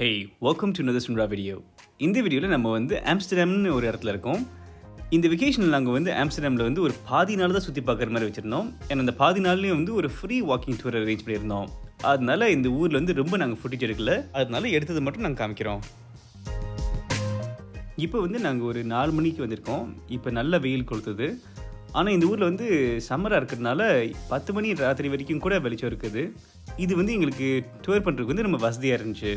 Hey, welcome to another Sunra video. இந்த வீடியோவில் நம்ம ஆம்ஸ்டர்டாம்னு ஒரு இடத்துல இருக்கோம். இந்த வெக்கேஷனில் நாங்கள் ஆம்ஸ்டர்டாமில் ஒரு பாதி நாள் தான் சுற்றி பார்க்குற மாதிரி வச்சுருந்தோம். ஏன்னா அந்த பாதி நாள்லேயும் ஒரு ஃப்ரீ வாக்கிங் டூர் அரேஞ்ச் பண்ணியிருந்தோம். அதனால இந்த ஊரில் ரொம்ப நாங்கள் ஃபுட்டேஜ் எடுக்கல. அதனால எடுத்தது மட்டும் நாங்கள் காமிக்கிறோம். இப்போ நாங்கள் ஒரு 4 மணிக்கு வந்திருக்கோம். இப்போ நல்ல வெயில் கொளுத்துது. ஆனால் இந்த ஊரில் சம்மராக இருக்கிறதுனால 10 மணி ராத்திரி வரைக்கும் கூட வெளிச்சம் இருக்குது. இது எங்களுக்கு டூர் பண்ணுறதுக்கு ரொம்ப வசதியாக இருந்துச்சு.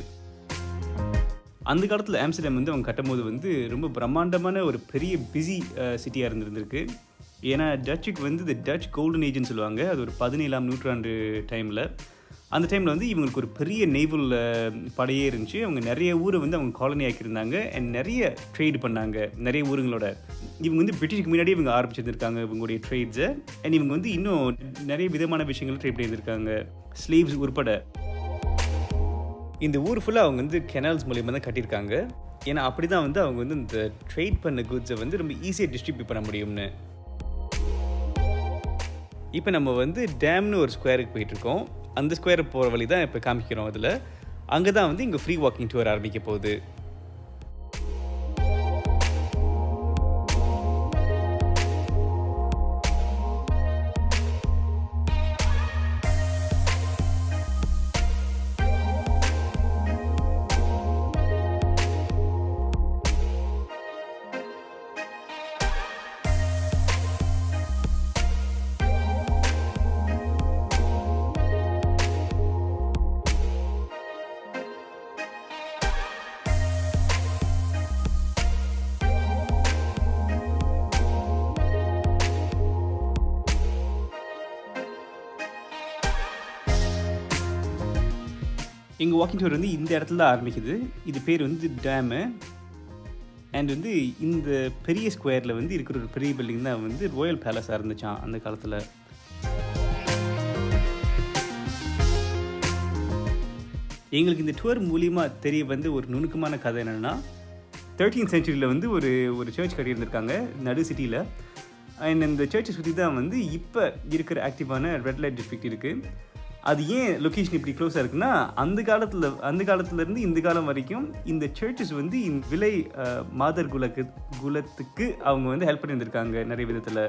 அந்த காலத்தில் ஆம்ஸ்டர்டாம் அவங்க கட்டும்போது ரொம்ப பிரம்மாண்டமான ஒரு பெரிய பிஸி சிட்டியாக இருந்திருக்கு. ஏன்னா டச்சுக்கு இந்த டச் கோல்டன் ஏஜ்னு சொல்லுவாங்க. அது ஒரு 17ஆம் நூற்றாண்டு டைமில். அந்த டைமில் இவங்களுக்கு ஒரு பெரிய நேவல் படையே இருந்துச்சு. அவங்க நிறைய ஊரை அவங்க காலனி ஆக்கியிருந்தாங்க அண்ட் நிறைய ட்ரேட் பண்ணாங்க நிறைய ஊருங்களோட. இவங்க பிரிட்டிஷ்க்கு முன்னாடியே இவங்க ஆரம்பிச்சிருந்திருக்காங்க இவங்களுடைய ட்ரேட்ஸை. அண்ட் இவங்க இன்னும் நிறைய விதமான விஷயங்கள் ட்ரேட் பண்ணியிருந்திருக்காங்க, ஸ்லேவ்ஸ் உட்பட. இந்த ஊர் ஃபுல்லாக அவங்க கெனால்ஸ் மூலியமாக தான் கட்டியிருக்காங்க. ஏன்னா அப்படி தான் அவங்க இந்த ட்ரேட் பண்ண குட்ஸை ரொம்ப ஈஸியாக டிஸ்ட்ரிபியூட் பண்ண முடியும்னு. இப்போ நம்ம டேம்னு ஒரு ஸ்கொயருக்கு போயிட்டுருக்கோம். அந்த ஸ்கொயரை போகிற வழி தான் இப்போ காமிக்கிறோம். அதில் அங்கே தான் இங்கே ஃப்ரீ வாக்கிங் டூர் ஆரம்பிக்க போகுது. எங்கள் வாக்கிங் டூர் இந்த இடத்துல தான் ஆரம்பிக்குது. இது பேர் டேமு. அண்ட் இந்த பெரிய ஸ்கொயரில் இருக்கிற ஒரு பெரிய பில்டிங் தான் ராயல் பேலஸாக இருந்துச்சான் அந்த காலத்தில். எங்களுக்கு இந்த டூர் மூலியமாக தெரிய ஒரு நுணுக்கமான கதை என்னென்னா, 13th centuryயில் ஒரு சர்ச் கட்டியிருந்திருக்காங்க நடு சிட்டியில். அண்ட் இந்த சர்ச்சை சுற்றி தான் இப்போ இருக்கிற ஆக்டிவான ரெட் லைட் டிஸ்ட்ரிக்ட் இருக்குது. அது ஏன் லொக்கேஷன் இப்படி க்ளோஸாக இருக்குன்னா, அந்த காலத்துலேருந்து இந்த காலம் வரைக்கும் இந்த சர்ச்சஸ் இந்த விலை மாதர் குலத்துக்கு அவங்க ஹெல்ப் பண்ணியிருந்திருக்காங்க நிறைய விதத்தில்.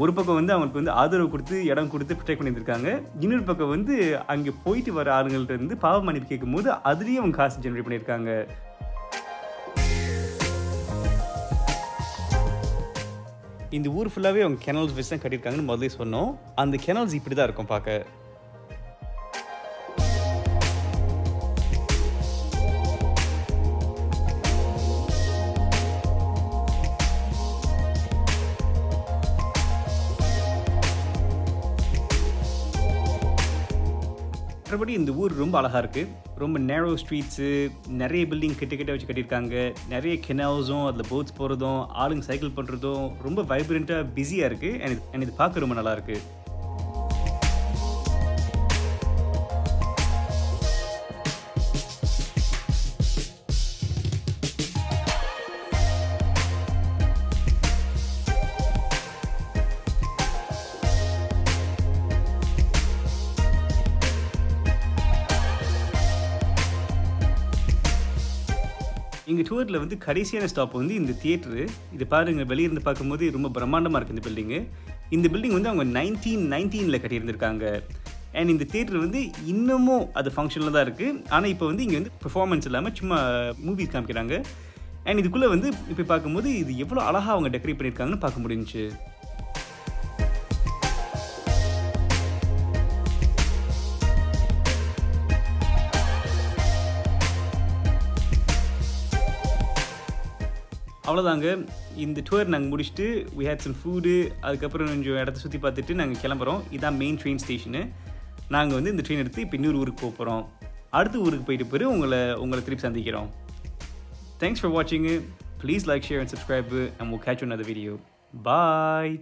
ஒரு பக்கம் அவங்களுக்கு ஆதரவு கொடுத்து இடம் கொடுத்து ப்ரொடெக்ட் பண்ணியிருந்திருக்காங்க. இன்னொரு பக்கம் அங்கே போயிட்டு வர ஆளுங்கள்ட்ட பாவ மன்னிப்பு கேட்கும் போது அதுலேயும் அவங்க காசு ஜென்ரேட் பண்ணியிருக்காங்க. இந்த ஊர் ஃபுல்லாகவே அவங்க கெனால்ஸ் வச்சு தான் கட்டியிருக்காங்கன்னு முதலே சொன்னோம். அந்த கெனால்ஸ் இப்படி தான் இருக்கும் பார்க்க. மற்றபடி இந்த ஊர் ரொம்ப அழகாக இருக்குது. ரொம்ப நேரோ ஸ்ட்ரீட்ஸு, நிறைய பில்டிங் கிட்ட வச்சு கட்டியிருக்காங்க. நிறைய கெனால்ஸும் அதில் போட்ஸ் போகிறதும் ஆளுங்க சைக்கிள் பண்ணுறதும் ரொம்ப வைப்ரண்ட்டாக பிஸியாக இருக்குது. எனக்கு இது பார்க்க ரொம்ப நல்லாயிருக்கு. எங்கள் டூரில் கடைசியான ஸ்டாப் இந்த தியேட்டரு. இது பாருங்கள், வெளியிருந்து பார்க்கும்போது ரொம்ப பிரம்மாண்டமாக இருக்குது இந்த பில்டிங்கு. இந்த பில்டிங் அவங்க 1919 கட்டியிருந்திருக்காங்க. அண்ட் இந்த தியேட்டர் இன்னமும் அது ஃபங்க்ஷனில் தான் இருக்குது. ஆனால் இப்போ இங்கே பெர்ஃபார்மன்ஸ் இல்லாமல் சும்மா மூவி காமிக்கிறாங்க. அண்ட் இதுக்குள்ளே இப்போ பார்க்கும்போது இது எவ்வளோ அழகாக அவங்க டெக்கரேட் பண்ணியிருக்காங்கன்னு பார்க்க முடிஞ்சிச்சு. அவ்வளோதாங்க, இந்த டூர் நாங்கள் முடிச்சுட்டு we had some food. அதுக்கப்புறம் கொஞ்சம் இடத்த சுற்றி பார்த்துட்டு நாங்கள் கிளம்புறோம். இதான் மெயின் ட்ரெயின் ஸ்டேஷனு. நாங்கள் இந்த ட்ரெயின் எடுத்து இப்போ இன்னொரு ஊருக்கு போகிறோம். அடுத்த ஊருக்கு போயிட்டு பிறகு உங்களை திருப்பி சந்திக்கிறோம். Thanks for watching. Please like, share and subscribe and we'll catch you in another video. Bye.